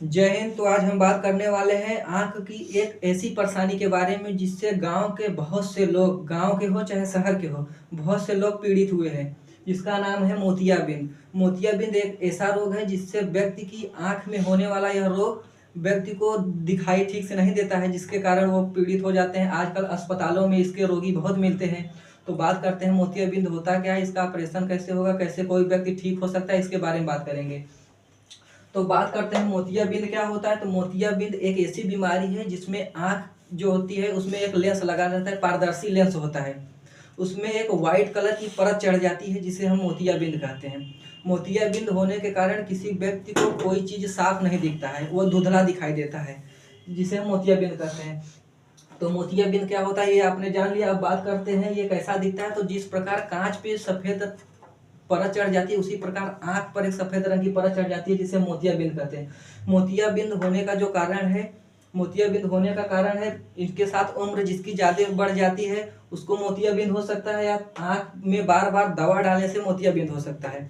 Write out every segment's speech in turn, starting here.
जय हिंद। तो आज हम बात करने वाले हैं आँख की एक ऐसी परेशानी के बारे में जिससे गाँव के बहुत से लोग, गाँव के हो चाहे शहर के हो, बहुत से लोग पीड़ित हुए हैं। जिसका नाम है मोतियाबिंद। मोतियाबिंद एक ऐसा रोग है जिससे व्यक्ति की आँख में होने वाला यह रोग व्यक्ति को दिखाई ठीक से नहीं देता है, जिसके कारण वो पीड़ित हो जाते हैं। आजकल अस्पतालों में इसके रोगी बहुत मिलते हैं। तो बात करते हैं मोतियाबिंद होता क्या है, इसका ऑपरेशन कैसे होगा, कैसे कोई व्यक्ति ठीक हो सकता है, इसके बारे में बात करेंगे। तो बात करते हैं मोतियाबिंद क्या होता है। तो मोतियाबिंद एक ऐसी बीमारी है जिसमें आँख जो होती है उसमें एक लेंस लगा रहता है, पारदर्शी लेंस होता है। उसमें एक वाइट कलर की परत चढ़ जाती है जिसे हम मोतियाबिंद कहते हैं। मोतियाबिंद होने के कारण किसी व्यक्ति को कोई चीज़ साफ नहीं दिखता है, वो धुंधला दिखाई देता है, जिसे हम मोतियाबिंद कहते हैं। तो मोतियाबिंद क्या होता है ये आपने जान लिया। अब बात करते हैं ये कैसा दिखता है। तो जिस प्रकार कांच पे सफ़ेद परत चढ़ जाती है उसी प्रकार आँख पर एक सफ़ेद रंग की परत चढ़ जाती है जिसे मोतियाबिंद कहते हैं। मोतियाबिंद होने का जो कारण है, मोतियाबिंद होने का कारण है इसके साथ उम्र जिसकी ज़्यादा बढ़ जाती है उसको मोतियाबिंद हो सकता है, या आँख में बार बार दवा डालने से मोतियाबिंद हो सकता है।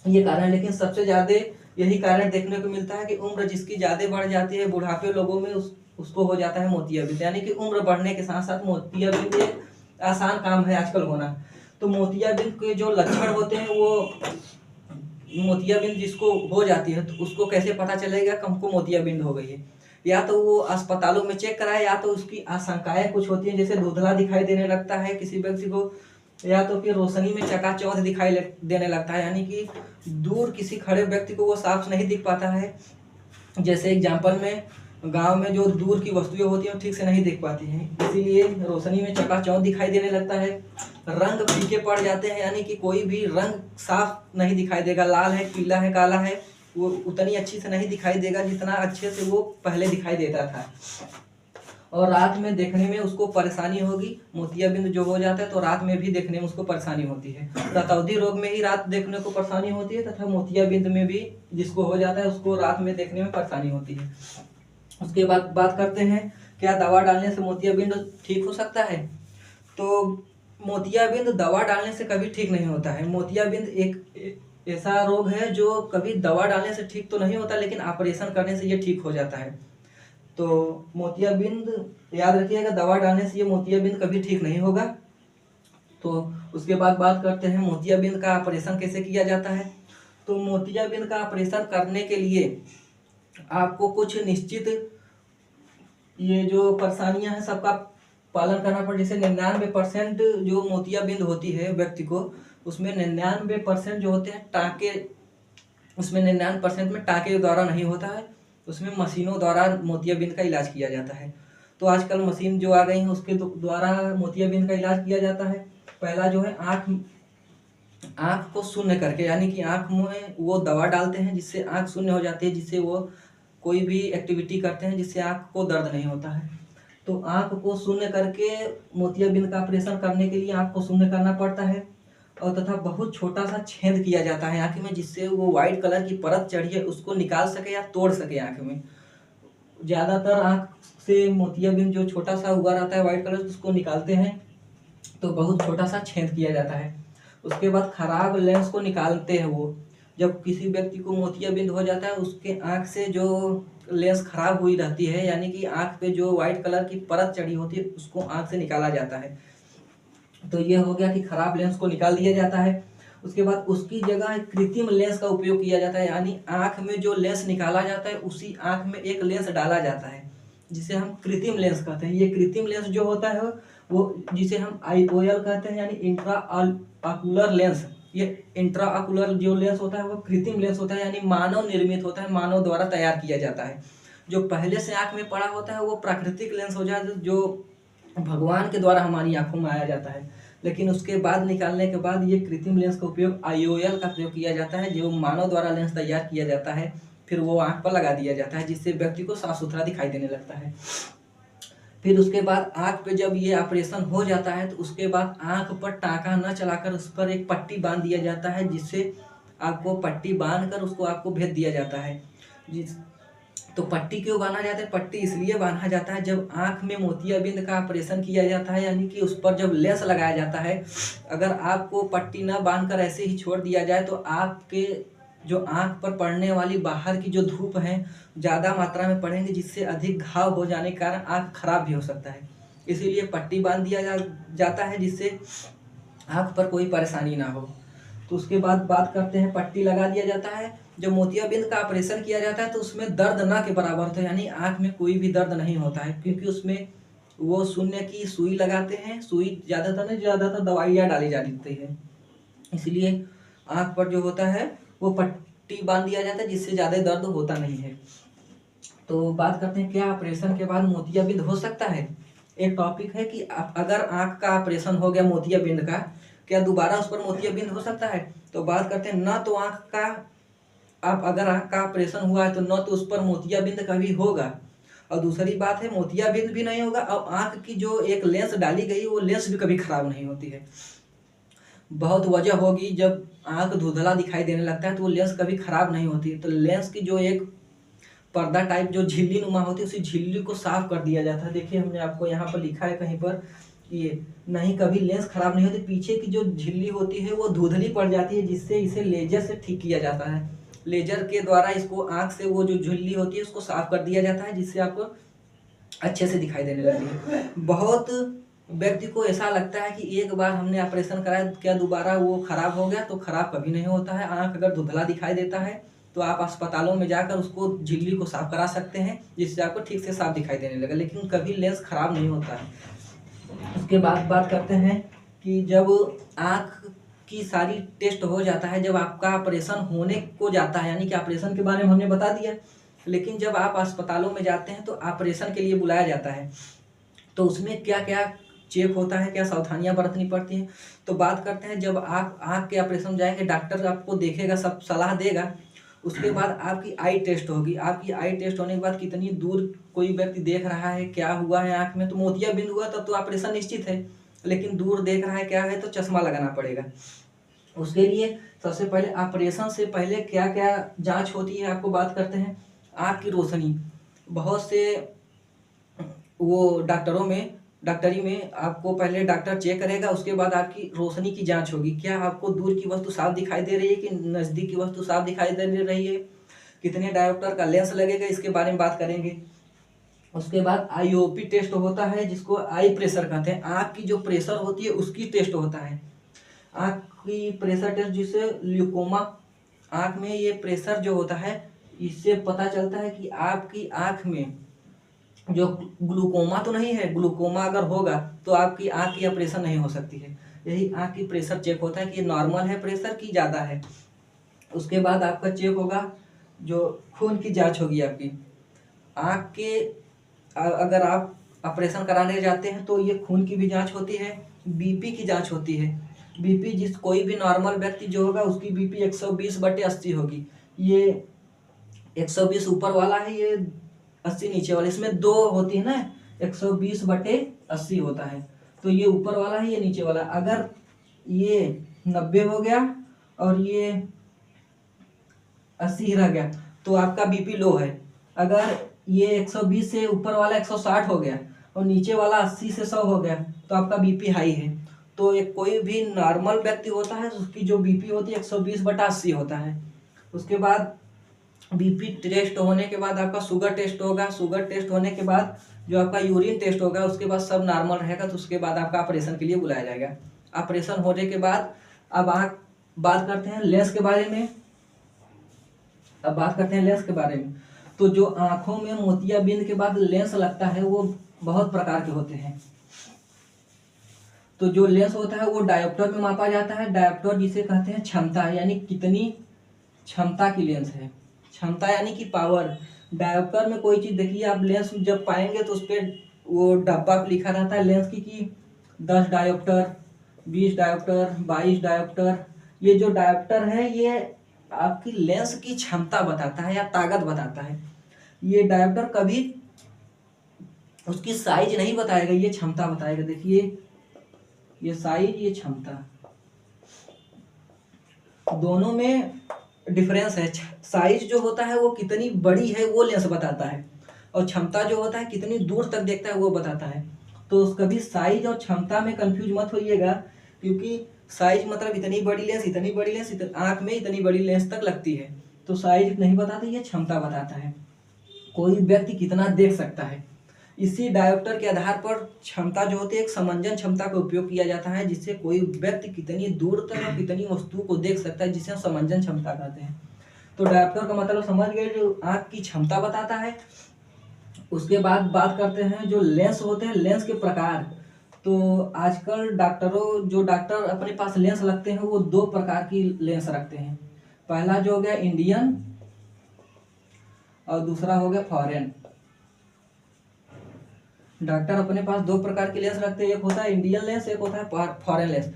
ये कारण, लेकिन सबसे ज़्यादा यही कारण देखने को मिलता है कि उम्र जिसकी ज़्यादा बढ़ जाती है, बुढ़ापे लोगों में उसको हो जाता है मोतियाबिंद। यानी कि उम्र बढ़ने के साथ साथ मोतियाबिंद एक आसान काम है आजकल होना। तो मोतियाबिंद के जो लक्षण होते हैं वो, मोतियाबिंद जिसको हो जाती है तो उसको कैसे पता चलेगा कि हमको मोतियाबिंद हो गई है। या तो वो अस्पतालों में चेक कराए, या तो उसकी आशंकाएं कुछ होती हैं जैसे धुंधला दिखाई देने लगता है किसी व्यक्ति को, या तो फिर रोशनी में चकाचौंध दिखाई देने लगता है, यानी कि दूर किसी खड़े व्यक्ति को वो साफ नहीं दिख पाता है। जैसे एग्जाम्पल में गांव में जो दूर की वस्तुएं होती हैं ठीक से नहीं दिख पाती हैं, इसीलिए रोशनी में चकाचौंध दिखाई देने लगता है। रंग फीके पड़ जाते हैं, यानी कि कोई भी रंग साफ नहीं दिखाई देगा, लाल है, पीला है, काला है, वो उतनी अच्छी से नहीं दिखाई देगा जितना अच्छे से वो पहले दिखाई देता था। और रात में देखने में उसको परेशानी होगी। मोतियाबिंद जो हो जाता है तो रात में भी देखने में उसको परेशानी होती है। रतौंधी रोग में ही रात देखने को परेशानी होती है, तथा मोतियाबिंद में भी जिसको हो जाता है उसको रात में देखने में परेशानी होती है। उसके बाद बात करते हैं क्या दवा डालने से मोतियाबिंद ठीक हो सकता है। तो मोतियाबिंद दवा डालने से कभी ठीक नहीं होता है। मोतियाबिंद एक ऐसा रोग है जो कभी दवा डालने से ठीक तो नहीं होता, लेकिन ऑपरेशन करने से ये ठीक हो जाता है। तो मोतियाबिंद याद रखिएगा, दवा डालने से ये मोतियाबिंद कभी ठीक नहीं होगा। तो उसके बाद बात करते हैं मोतियाबिंद का ऑपरेशन कैसे किया जाता है। तो मोतियाबिंद का ऑपरेशन करने के लिए आपको कुछ निश्चित ये जो परेशानियां हैं सबका पालन करना पड़े। जैसे 99% जो मोतियाबिंद होती है व्यक्ति को, उसमें 99% जो होते हैं टाँके, उसमें 99% में टाँके के द्वारा नहीं होता है, उसमें मशीनों द्वारा मोतियाबिंद का इलाज किया जाता है। तो आजकल मशीन जो आ गई है उसके द्वारा मोतियाबिंद का इलाज किया जाता है। पहला जो है आँख आँख को शून्य करके, यानी कि आँख में वो दवा डालते हैं जिससे आँख शून्य हो जाती है, जिससे वो कोई भी एक्टिविटी करते हैं जिससे आँख को दर्द नहीं होता है। तो आँख को शून्य करके मोतियाबिंद का ऑपरेशन करने के लिए आँख को शून्य करना पड़ता है, और तथा बहुत छोटा सा छेद किया जाता है आँख में, जिससे वो वाइट कलर की परत चढ़ी है उसको निकाल सके या तोड़ सके आँख में। ज़्यादातर आँख से मोतियाबिंद जो छोटा सा हुआ रहता है वाइट कलर, उसको निकालते हैं तो बहुत छोटा सा छेद किया जाता है। उसके बाद खराब लेंस को निकालते हैं वो। जब किसी व्यक्ति को मोतियाबिंद हो जाता है उसके आँख से जो लेंस खराब हुई रहती है, यानी कि आँख पे जो वाइट कलर की परत चढ़ी होती है उसको आँख से निकाला जाता है। तो ये हो गया कि खराब लेंस को निकाल दिया जाता है। उसके बाद उसकी जगह एक कृत्रिम लेंस का उपयोग किया जाता है, यानी आँख में जो लेंस निकाला जाता है उसी आँख में एक लेंस डाला जाता है जिसे हम कृत्रिम लेंस कहते हैं। ये कृत्रिम लेंस जो होता है वो जिसे हम IOL कहते हैं, यानी इंट्रा ऑकुलर लेंस। ये इंट्रा ऑकुलर जो लेंस होता है वो कृत्रिम लेंस होता है, यानी मानव निर्मित होता है, मानव द्वारा तैयार किया जाता है। जो पहले से आँख में पड़ा होता है वो प्राकृतिक लेंस हो जाता है, जो भगवान के द्वारा हमारी आंखों में आया जाता है। लेकिन उसके बाद निकालने के बाद ये कृत्रिम लेंस का उपयोग IOL का प्रयोग किया जाता है, जो मानव द्वारा लेंस तैयार किया जाता है, फिर वो आँख पर लगा दिया जाता है जिससे व्यक्ति को साफ सुथरा दिखाई देने लगता है। फिर उसके बाद आँख पे जब ये ऑपरेशन हो जाता है तो उसके बाद आँख पर टाँका न चलाकर उस पर एक पट्टी बांध दिया जाता है, जिससे आपको पट्टी बांध कर उसको आपको भेज दिया जाता है। जिस तो पट्टी क्यों बांधा जाता है? पट्टी इसलिए बांधा जाता है जब आँख में मोतियाबिंद का ऑपरेशन किया जाता है, यानी कि उस पर जब लेंस लगाया जाता है, अगर आपको पट्टी न बांधकर ऐसे ही छोड़ दिया जाए तो आपके जो आँख पर पड़ने वाली बाहर की जो धूप है ज़्यादा मात्रा में पड़ेंगे, जिससे अधिक घाव हो जाने के कारण आँख खराब भी हो सकता है। इसीलिए पट्टी बांध दिया जाता है, जिससे आँख पर कोई परेशानी ना हो। तो उसके बाद बात करते हैं, पट्टी लगा दिया जाता है। जब मोतियाबिंद का ऑपरेशन किया जाता है तो उसमें दर्द ना के बराबर होता है, यानी आँख में कोई भी दर्द नहीं होता है, क्योंकि उसमें वो शून्य की सुई लगाते हैं। सुई ज़्यादातर दवाइयाँ डाली जाती है, इसलिए आँख पर जो होता है वो पट्टी बांध दिया जाता है, जिससे ज़्यादा दर्द होता नहीं है। तो बात करते हैं, क्या ऑपरेशन के बाद मोतियाबिंद हो सकता है। एक टॉपिक है कि अगर आँख का ऑपरेशन हो गया मोतियाबिंद का, क्या दोबारा उस पर मोतियाबिंद हो सकता है। तो बात करते हैं, ना तो आँख का अगर आँख का ऑपरेशन हुआ है तो न तो उस पर मोतियाबिंद कभी होगा, और दूसरी बात है मोतियाबिंद भी नहीं होगा, और आँख की जो एक लेंस डाली गई वो लेंस भी कभी खराब नहीं होती है। बहुत वजह होगी, जब आँख धुंधला दिखाई देने लगता है तो वो लेंस कभी खराब नहीं होती है। तो लेंस की जो एक पर्दा टाइप जो झिल्ली नुमा होती है, उसी झिल्ली को साफ कर दिया जाता है। देखिए हमने आपको यहाँ पर लिखा है कहीं पर, ये नहीं, कभी लेंस खराब नहीं होती। पीछे की जो झिल्ली होती है वो धुंधली पड़ जाती है, जिससे इसे लेजर से ठीक किया जाता है। लेजर के द्वारा इसको आँख से वो जो झिल्ली होती है उसको साफ कर दिया जाता है, जिससे आपको अच्छे से दिखाई देने लगती है। बहुत व्यक्ति को ऐसा लगता है कि एक बार हमने ऑपरेशन कराया, क्या दोबारा वो खराब हो गया। तो खराब कभी नहीं होता है। आँख अगर धुंधला दिखाई देता है तो आप अस्पतालों में जाकर उसको झिल्ली को साफ करा सकते हैं, जिससे आपको ठीक से साफ दिखाई देने लगे, लेकिन कभी लेंस खराब नहीं होता है। उसके बाद बात करते हैं कि जब आँख की सारी टेस्ट हो जाता है, जब आपका ऑपरेशन होने को जाता है, यानी कि ऑपरेशन के बारे में हमने बता दिया, लेकिन जब आप अस्पतालों में जाते हैं तो ऑपरेशन के लिए बुलाया जाता है, तो उसमें क्या क्या चेक होता है, क्या सावधानियां बरतनी पड़ती हैं। तो बात करते हैं, जब आप आँख के ऑपरेशन जाएंगे, डॉक्टर आपको देखेगा, सब सलाह देगा। उसके बाद आपकी आई टेस्ट होगी। आपकी आई टेस्ट होने के बाद कितनी दूर कोई व्यक्ति देख रहा है, क्या हुआ है आँख में, तो मोतियाबिंद हुआ तब तो ऑपरेशन निश्चित है, लेकिन दूर देख रहा है क्या है तो चश्मा लगाना पड़ेगा। उसके लिए सबसे पहले ऑपरेशन से पहले क्या क्या जांच होती है आपको बात करते हैं। आँख की रोशनी, बहुत से वो डॉक्टरी में आपको पहले डॉक्टर चेक करेगा, उसके बाद आपकी रोशनी की जांच होगी। क्या आपको दूर की वस्तु साफ दिखाई दे रही है कि नज़दीक की वस्तु साफ दिखाई दे रही है, कितने डायोप्टर का लेंस लगेगा, इसके बारे में बात करेंगे। उसके बाद आईओपी टेस्ट होता है, जिसको आई प्रेशर कहते हैं। आँख की जो प्रेशर होती है उसकी टेस्ट होता है। आँख की प्रेशर टेस्ट, जिसे ल्यूकोमा, आँख में ये प्रेशर जो होता है, इससे पता चलता है कि आपकी आँख में जो ग्लूकोमा तो नहीं है। ग्लूकोमा अगर होगा तो आपकी आँख की ऑपरेशन नहीं हो सकती है। यही आँख की प्रेशर चेक होता है कि नॉर्मल है प्रेशर की ज़्यादा है। उसके बाद आपका चेक होगा, जो खून की जांच होगी आपकी आँख के। अगर आप ऑपरेशन कराने जाते हैं तो ये खून की भी जांच होती है, बीपी की जांच होती है। बीपी कोई भी नॉर्मल व्यक्ति जो होगा उसकी बीपी 120/80 होगी। ये 120 ऊपर वाला है, ये 80 नीचे वाला। इसमें दो होती है ना, 120/80 होता है, तो ये ऊपर वाला है, ये नीचे वाला। अगर ये 90 हो गया और ये 80 रह गया तो आपका बीपी लो है। अगर ये 120 से ऊपर वाला 160 हो गया और नीचे वाला 80 से 100 हो गया तो आपका बीपी हाई है। तो एक कोई भी नॉर्मल व्यक्ति होता है उसकी जो बीपी होती है 120/80 होता है। उसके बाद बीपी टेस्ट होने के बाद आपका शुगर टेस्ट होगा। शुगर टेस्ट होने के बाद जो आपका यूरिन टेस्ट होगा, उसके बाद सब नॉर्मल रहेगा, तो उसके बाद आपका ऑपरेशन के लिए बुलाया जाएगा। ऑपरेशन होने के बाद अब बात करते हैं लेंस के बारे में। तो जो आंखों में मोतियाबिंद के बाद लेंस लगता है वो बहुत प्रकार के होते हैं। तो जो लेंस होता है वो डायोप्टर में मापा जाता है। डायोप्टर जिसे कहते हैं क्षमता, यानी कितनी क्षमता की लेंस है। क्षमता यानी कि पावर। डायोप्टर में कोई चीज़, देखिए आप लेंस जब पाएंगे तो उस पर वो डब्बा पे लिखा रहता है लेंस की कि 10 डायोप्टर, 20 डायोप्टर, 22 डायोप्टर। ये जो डायोप्टर है ये आपकी लेंस की क्षमता बताता है या ताकत बताता है। ये डायोप्टर कभी उसकी साइज नहीं बताएगा, ये क्षमता बताएगा। देखिए ये साइज, ये क्षमता, दोनों में डिफरेंस है। साइज जो होता है वो कितनी बड़ी है वो लेंस बताता है, और क्षमता जो होता है कितनी दूर तक देखता है वो बताता है। तो कभी साइज और क्षमता में कंफ्यूज मत होइएगा, क्योंकि साइज मतलब इतनी बड़ी लेंस, आँख में इतनी बड़ी लेंस तक लगती है। तो साइज नहीं बताता, ये क्षमता बताता है, कोई व्यक्ति कितना देख सकता है। इसी डायोप्टर के आधार पर क्षमता जो होती है, एक समंजन क्षमता का उपयोग किया जाता है, जिससे कोई व्यक्ति कितनी दूर तक और कितनी वस्तु को देख सकता है, जिसे हम समंजन क्षमता कहते हैं। तो डायोप्टर का मतलब समझ गए, जो आँख की क्षमता बताता है। उसके बाद बात करते हैं जो लेंस होते हैं, लेंस के प्रकार। तो आजकल डॉक्टर अपने पास लेंस रखते हैं, वो दो प्रकार की लेंस रखते हैं। पहला जो हो गया इंडियन और दूसरा हो गया फॉरेन। डॉक्टर अपने पास दो प्रकार की लेंस रखते हैं, एक होता है इंडियन लेंस, एक होता है फॉरेन लेंस।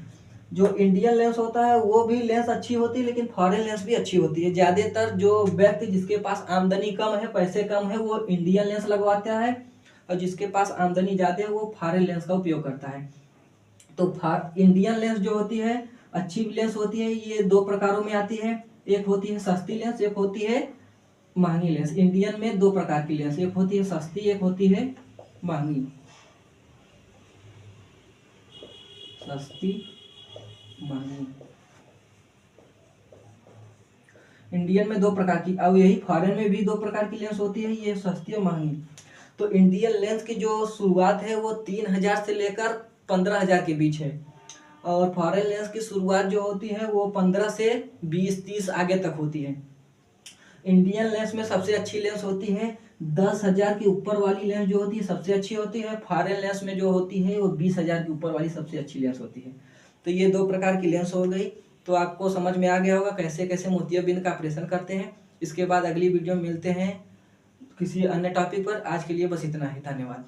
जो इंडियन लेंस होता है वो भी लेंस अच्छी होती है, लेकिन फॉरेन लेंस भी अच्छी होती है। ज़्यादातर जो व्यक्ति जिसके पास आमदनी कम है, पैसे कम है, वो इंडियन लेंस लगवाता है, और जिसके पास आमदनी ज़्यादा है वो फॉरेन लेंस का उपयोग करता है। तो इंडियन लेंस जो होती है अच्छी लेंस होती है। ये दो प्रकारों में आती है, एक होती है सस्ती लेंस, एक होती है महंगी लेंस। इंडियन में दो प्रकार की लेंस, एक होती है सस्ती, एक होती है महंगी। सस्ती, महंगी। इंडियन में दो प्रकार की, अब यही फॉरेन में भी दो प्रकार की लेंस होती है, ये सस्ती और महंगी। तो इंडियन लेंस की जो शुरुआत है वो 3000 से लेकर 15,000 के बीच है, और फॉरेन लेंस की शुरुआत जो होती है वो 15 से 20-30 आगे तक होती है। इंडियन लेंस में सबसे अच्छी लेंस होती है 10,000 के ऊपर वाली लेंस जो होती है सबसे अच्छी होती है। फॉरेन लेंस में जो होती है वो 20,000 के ऊपर वाली सबसे अच्छी लेंस होती है। तो ये दो प्रकार की लेंस हो गई। तो आपको समझ में आ गया होगा कैसे कैसे मोतियाबिंद का ऑपरेशन करते हैं। इसके बाद अगली वीडियो में मिलते हैं किसी अन्य टॉपिक पर। आज के लिए बस इतना ही, धन्यवाद।